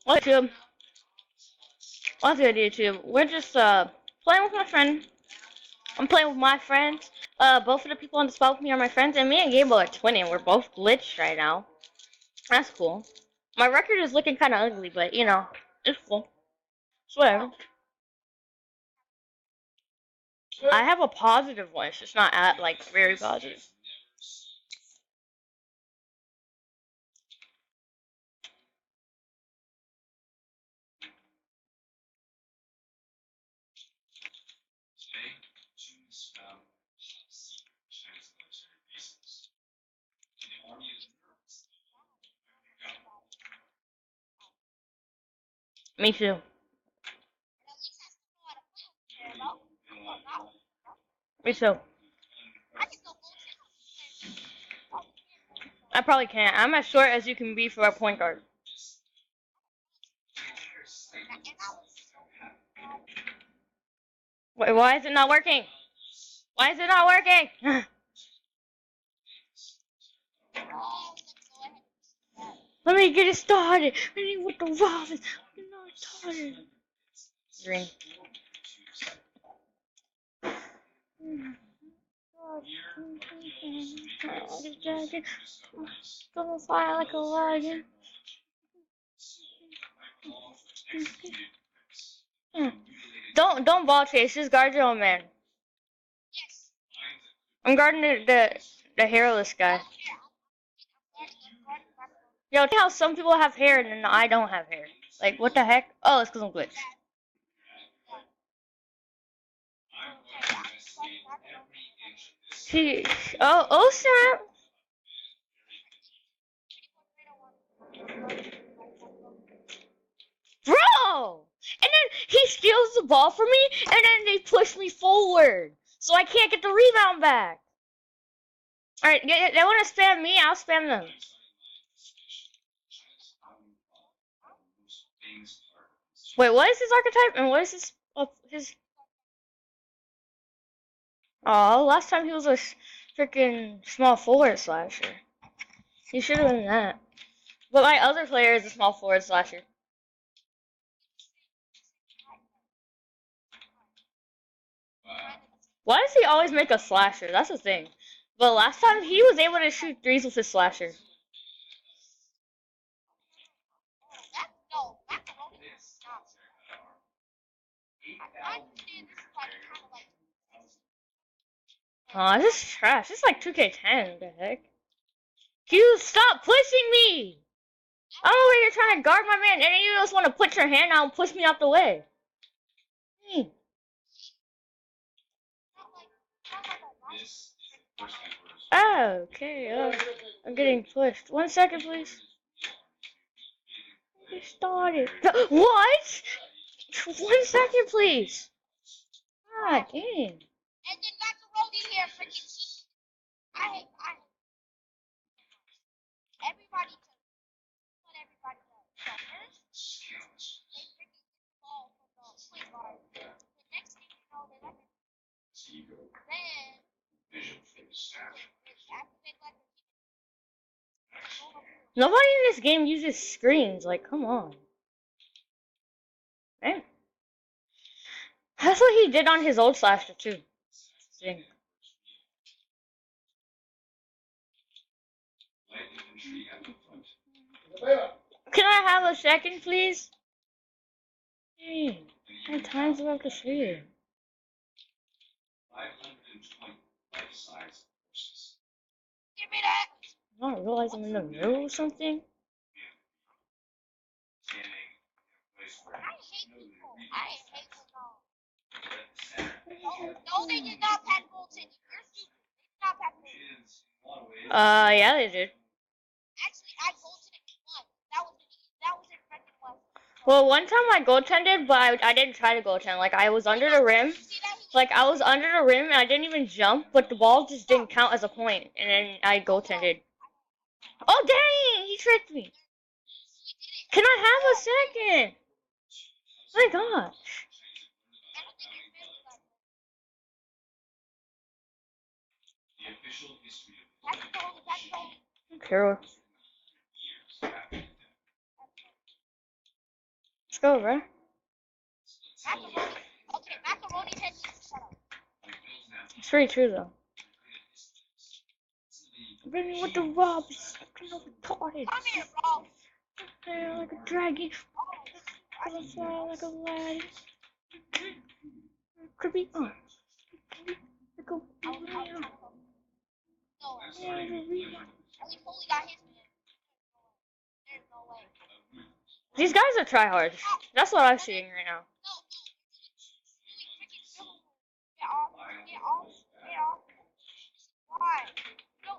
What's YouTube? What's good, YouTube? We're just playing with my friend. I'm playing with my friends. Both of the people on the spot with me are my friends, and me and GABO are twinning. We're both glitched right now. That's cool. My record is looking kind of ugly, but you know, it's cool. It's whatever. I have a positive one. It's just not at like very positive. Me too. Me too. I probably can't. I'm as short as you can be for a point guard. Wait, why is it not working? Why is it not working? Let me get it started. I need what the robin. Get it started. Green. Gonna fly like a lion. Don't ball chase. Just guard your own man. I'm guarding the hairless guy. Yo, look how some people have hair and then I don't have hair. Like, what the heck? Oh, it's because I'm glitched. Oh snap! Bro! And then he steals the ball from me, and then they push me forward. So I can't get the rebound back. Alright, they want to spam me, I'll spam them. Wait, what is his archetype, and what is his... Oh, last time he was a freaking small forward slasher. He should have been that. But my other player is a small forward slasher. Why does he always make a slasher? That's the thing. But last time he was able to shoot threes with his slasher. Oh, this is trash. This is like 2K10. What the heck? You stop pushing me! I'm over here trying to guard my man, and then you just want to put your hand out and push me out the way. Oh, okay. I'm getting pushed. 1 second, please. Get started. What? 1 second, please. God damn. And then macaroni here, freaking. I everybody what everybody does. So first, they freaking get the ball from the point guard. The next thing you know, they let it. Then, nobody in this game uses screens. Like, come on. Man. That's what he did on his old slasher, too. Dang. Can I have a second, please? Hey, how time's about to see? Give me that! I don't realize I'm in the middle of something. I hate people. I hate people. No, they did not pack goaltending. You're stupid. They did not pack goaltending. Yeah, they did. Actually, I goaltended once. That was in freaking one. Well, one time I goaltended, but I didn't try to goaltend. Like, I was under the rim. Like, I was under the rim, and I didn't even jump, but the ball just didn't count as a point, and then I goaltended. Oh, dang! He tricked me. Can I have a second? My gosh. Carol. Let's go, bro. Macaroni. Okay, macaroni's head needs to shut up. It's pretty true, though. Bring me with the robs. Come here, bro. Like a dragon. Gonna fly like a lad. Creepy. Like a No. At least Holy got his man. There's no way. These guys are tryhards. That's what I'm seeing right now. Get off. Get off. Get off. Why? No.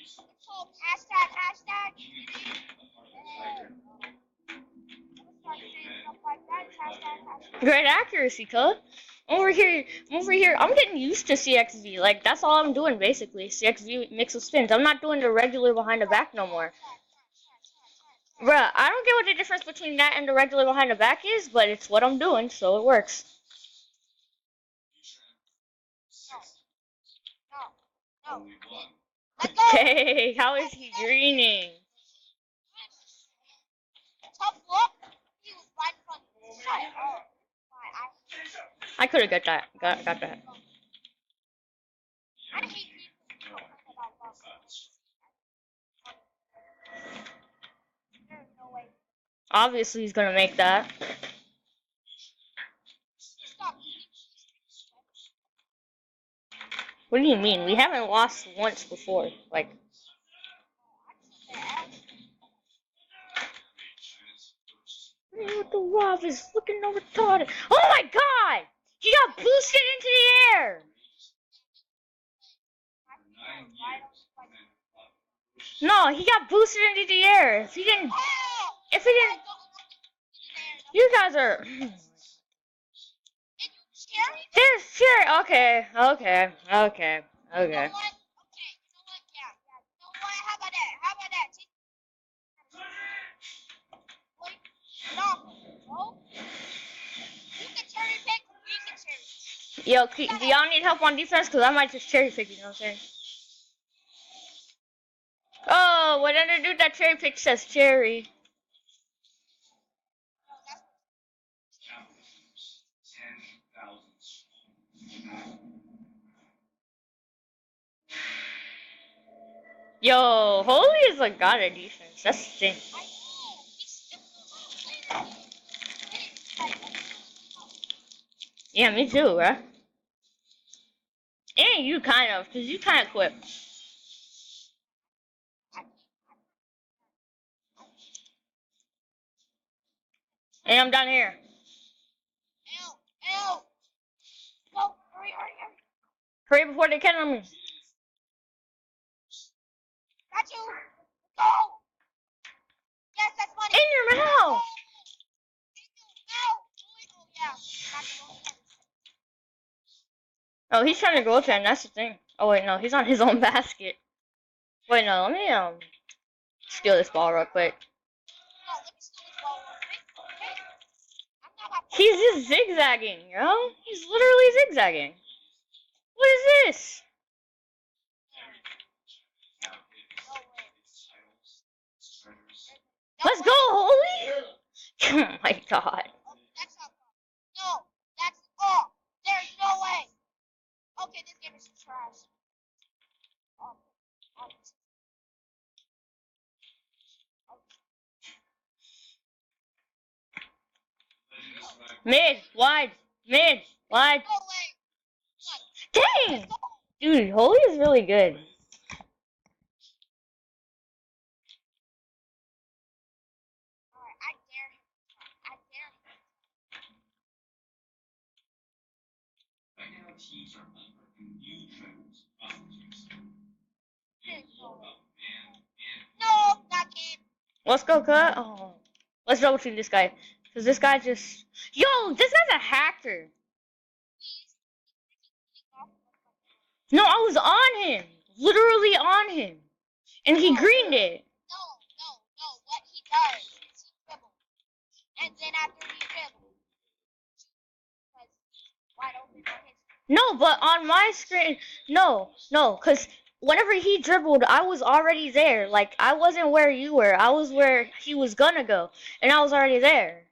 It's called hashtag. Great accuracy, cuz. Over here. I'm getting used to CXV. Like, that's all I'm doing, basically. CXV mix with spins. I'm not doing the regular behind the back no more. Bruh, I don't get what the difference between that and the regular behind the back is, but it's what I'm doing, so it works. No. Okay, how is he greening? Tough look. He was right in front of me. I could have got that. Got that. I hate people about love. There's no way. Obviously, he's gonna make that. What do you mean? We haven't lost once before. Like. The Rob is looking no retarded. Oh my god! He got boosted into the air! No, he got boosted into the air. If he didn't, you guys are. There's sure. Okay. How about that? How about that? No. You can cherry pick. We can cherry pick. Yo, do y'all need help on defense? Cause I might just cherry pick. You know what I'm saying? Oh, whatever dude that cherry pick says cherry. Yo, Holy is like god at defense. That's the thing. Yeah, me too, bruh. And you kind of, cause you kind of quit. And I'm down here. Ew. Go, hurry. Hurry before they catch me. Got you. Go. Yes, that's money. In your mouth. Oh, he's trying to go up there, and that's the thing. Oh wait, no, he's on his own basket. Wait, no, let me steal this ball real quick. He's just zigzagging, yo. He's literally zigzagging. What is this? Let's go, Holy! Oh my god. No, that's all. There's no way. Okay, this game is trash. Mid, wide. No way. Dang! Dude, Holy is really good. Alright, I dare him. No, not game. Let's go, cut. Oh. Let's double team this guy. Cause this guy just... Yo, this guy's a hacker. No, I was on him. Literally on him. And he greened it. No. What he does is he dribbles. And then after he dribbles, wide open on his... No, but on my screen... No, cause whenever he dribbled, I was already there. Like, I wasn't where you were. I was where he was gonna go. And I was already there.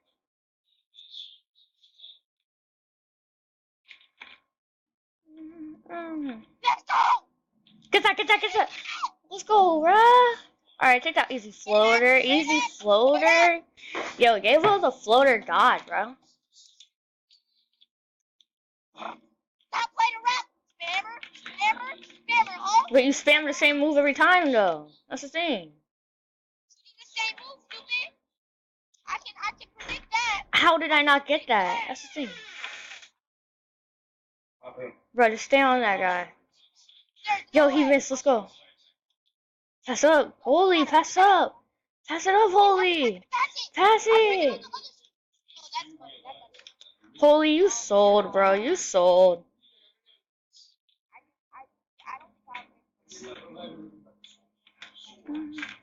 Let's go! Get that, get that, get that. Let's go, bruh. Alright, take that easy floater. Easy floater. Yo, GABO the floater god, bro. Stop playing around! Spammer! Spammer! Spammer, huh? But you spam the same move every time, though. That's the thing. The same move, stupid! I can predict that! How did I not get that? That's the thing. Bro, just stay on that guy. Yo, he missed. Let's go. Pass up. Holy, pass up. Pass it up, Holy. Pass it. Holy, you sold, bro. You sold.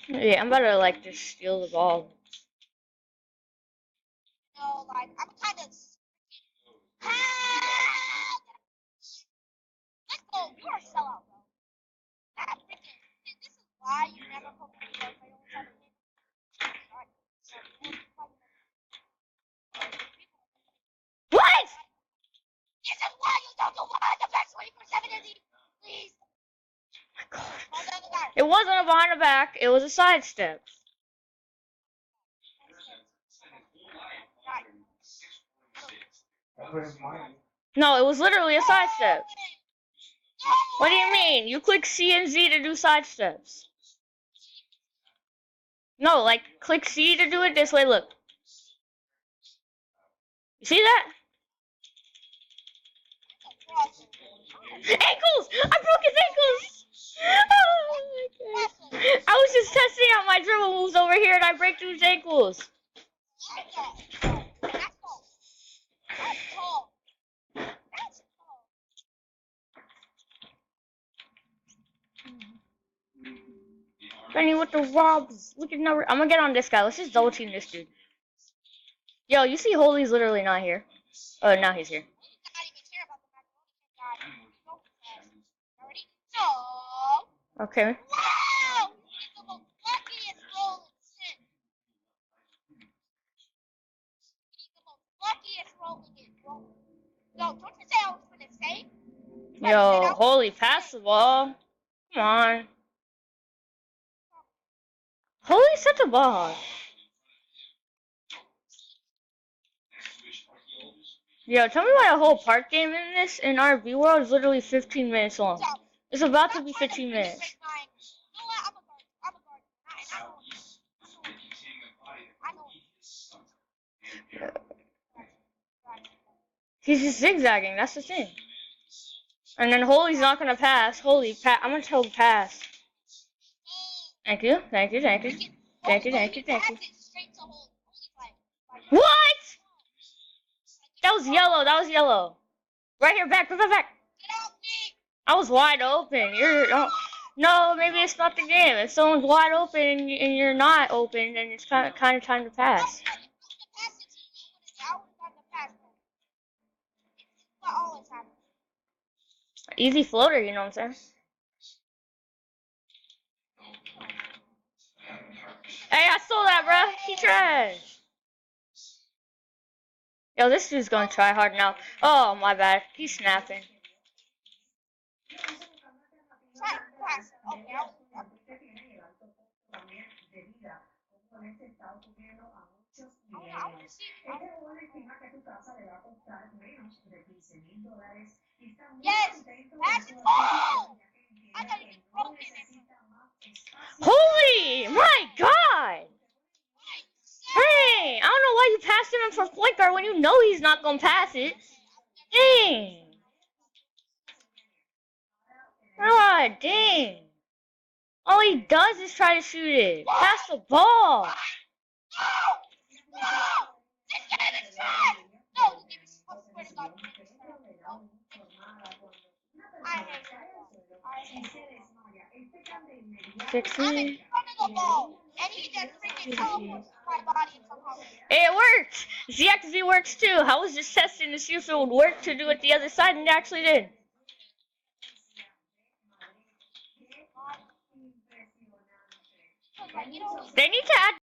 Yeah, I'm about to, like, just steal the ball. No, like, I'm kind of... Let's go. You are a sellout, bro. That freaking... This is why you never put me in the What? This is why you don't do one the best 24/7 is he. Please. It wasn't a behind the back. It was a sidestep. No, it was literally a sidestep. What do you mean? You click C and Z to do sidesteps. No, like, click C to do it this way, look. You see that? Ankles! I broke his ankles! Oh my god. I was just testing out my dribble moves over here and I break through his ankles. Benny with the robs. Look at number. I'm gonna get on this guy. Let's just double team this dude. Yo, you see Holy's literally not here. Oh, now he's here. Okay. Wow! He's the most luckiest roll in sin. He's the most luckiest rolling in roll. No, don't you say I was gonna say? Yo, Holy, pass the ball. Come on. Holy, set the ball. Yo, tell me why a whole park game in this in RB world is literally 15 minutes long. It's about to be 15 minutes. He's just zigzagging, that's the thing. And then Holy's not gonna pass. Holy, I'm gonna tell him pass. Thank you, thank you, thank you. Thank you, thank you, thank you. What? That was yellow, that was yellow. Right here, back, back. I was wide open. No, maybe it's not the game. If someone's wide open and you're not open, then it's kind of time to pass. Easy floater, you know what I'm saying? Hey, I stole that, bro. He trash. Yo, this dude's gonna try hard now. Oh, my bad. He's snapping. Yes, that's all. I thought you broken it. Holy, my God! Hey, I don't know why you passed him in for flicker when you know he's not gonna pass it. Dang. Ah, dang. All he does is try to shoot it. Pass the ball. It worked! ZXV works too. I was just testing to see if it would work to do it the other side, and it actually did. was like, you know, They need to add